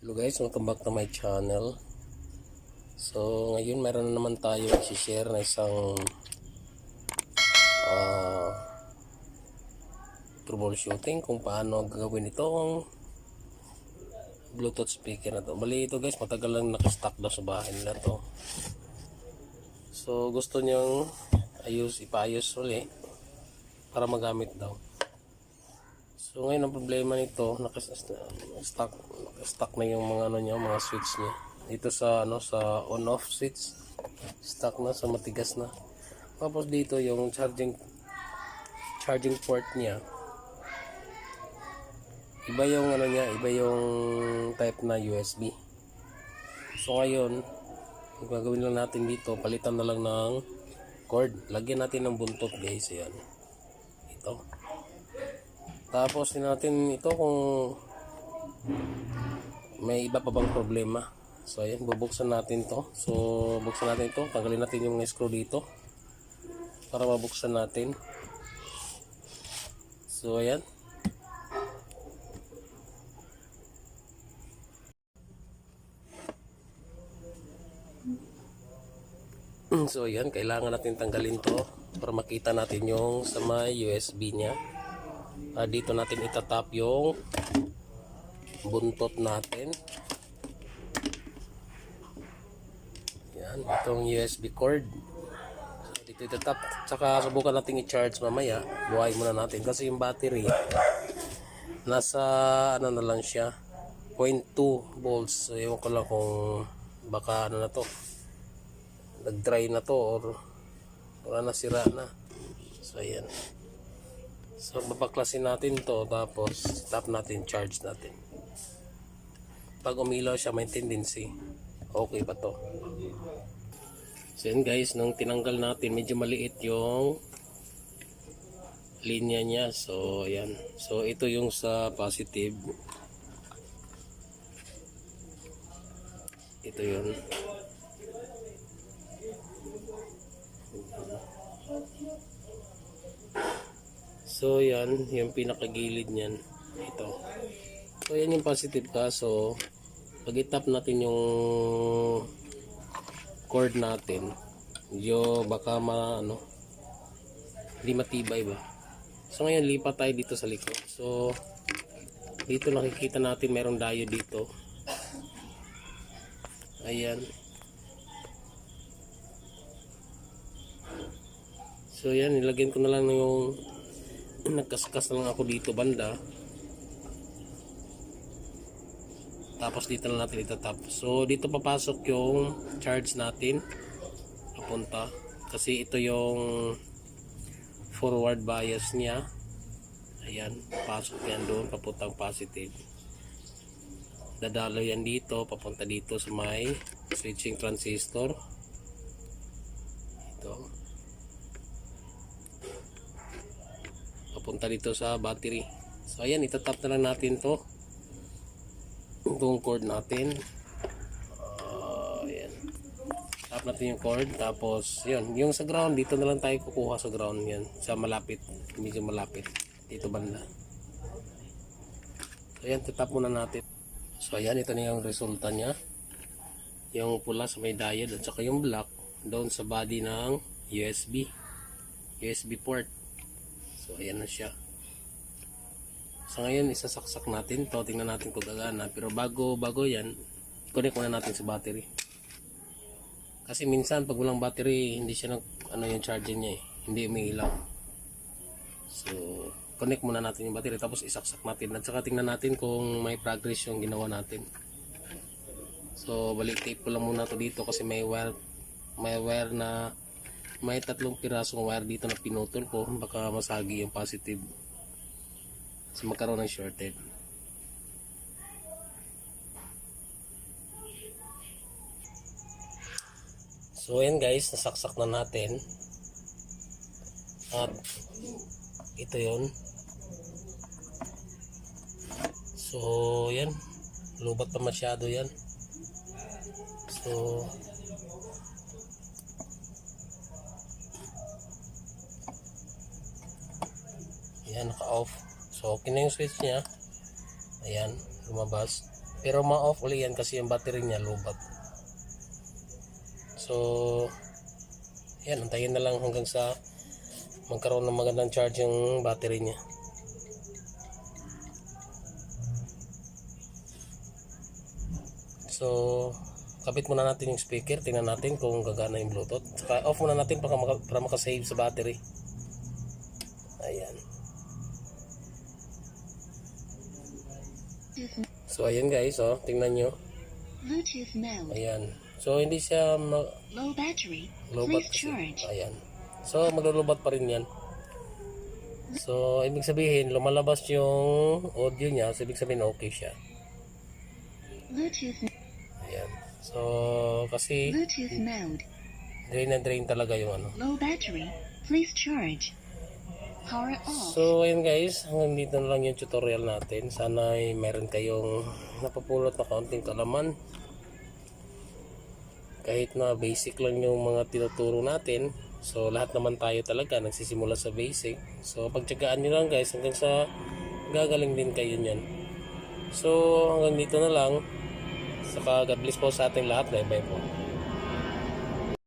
Hello guys, welcome back to my channel. So ngayon meron na naman tayo i-share na isang troubleshooting kung paano gagawin itong Bluetooth speaker na to. Bali ito guys, matagal lang nakastock daw sa bahay nila to. So gusto niyang ipaayos uli para magamit daw. So ngayon ang problema nito, naka-stock na yung mga mga switch niya. Dito sa sa on-off switch, stuck na sa matigas na. Tapos dito yung charging port niya. Iba yung iba yung type na USB. So ngayon, ang gagawin lang natin dito, palitan na lang ng cord. Lagyan natin ng buntot, guys, ayan. Ito. Tapos natin ito kung may iba pa bang problema. So ayan, bubuksan natin to. So buksan natin ito, tanggalin natin yung screw dito para mabuksan natin. So ayan. So ayan, kailangan natin tanggalin to para makita natin yung sa may USB nya. Dito natin itatap yung buntot natin. Yan, itong USB cord. So, dito itatap. Tsaka subukan natin i-charge mamaya. Buhayin muna natin kasi yung battery nasa na lang siya, 0.2 volts. So ewan ko lang kung baka na to, nag-dry na to or wala na, sira na. So ayan. So babaklasin natin to, tapos tap natin, charge natin. Pag umilaw siya, may tendency okay pa to. So yan guys, nung tinanggal natin, medyo maliit yung linya niya. So ayan. So ito yung sa positive. Ito yun. So yan, yung pinakagilid niyan, ito. So yan yung positive ka. So pag itap natin yung cord natin, medyo baka hindi matibay ba. So ngayon lipat tayo dito sa likod. So dito nakikita natin merong diode dito. Ayan. So yan, nilagyan ko na lang yung nagkaskas na lang ako dito banda. Tapos dito na natin itatap. So dito papasok yung charge natin papunta, kasi ito yung forward bias niya. Ayan, pasok yan doon papuntang positive. Dadalo yan dito papunta dito sa may switching transistor. Ito papunta dito sa battery. So ayan, itatap na lang natin to, itong cord natin. Ayan, tap natin yung cord. Tapos yun, yung sa ground, dito na lang tayo kukuha sa ground. Yan, sa malapit, medyo malapit dito banda. So ayan, tatap muna natin. So ayan, ito na yung resulta nya. Yung pula sa may diode, at saka yung black doon sa body ng USB port. So ayan na siya. So ngayon isasaksak natin to, tingnan natin kung gagana. Pero bago yan, i-connect muna natin sa battery. Kasi minsan pag walang battery, hindi siya yung charging niya hindi umiilaw. So connect muna natin yung battery, tapos isaksak natin. At saka tingnan natin kung may progress yung ginawa natin. So balik tape ko lang muna to dito kasi may wire na may 3 pirasong wire dito na pinutol ko, baka masagi yung positive. So magkaroon ng shorted. So ayan guys, nasaksak na natin. At ito yun. So yan, lubat pa masyado yan. So yan, naka-off. So okay na yung switch nya. Ayan, lumabas. Pero ma-off uli yan kasi yung battery niya lubat. So, yan, antayin na lang hanggang sa magkaroon ng magandang charge yung battery niya. So, kapit muna natin yung speaker, tingnan natin kung gagana yung Bluetooth. Saka off muna natin para makasave sa battery. Ayan. So ayan guys, oh, tingnan nyo. Bluetooth mode. Ayan. So hindi siya Low battery. lobat Please kasi. charge. Ayan. So maglulubat pa rin yan. So ibig sabihin lumalabas yung audio niya, so ibig sabihin okay siya. Bluetooth. Ayan. So kasi Bluetooth mode. drain na drain talaga yung ano. Low battery. Please charge. Power off. So ayun guys, hanggang dito na lang yung tutorial natin. Sana ay meron kayong napapulot na kaunting kalaman. Kahit na basic lang yung mga tinuturo natin. So lahat naman tayo talaga nagsisimula sa basic. So pagtyagaan nyo lang guys hanggang sa gagaling din kayo nyan. So hanggang dito na lang. Saka God bless po sa ating lahat. Bye bye po.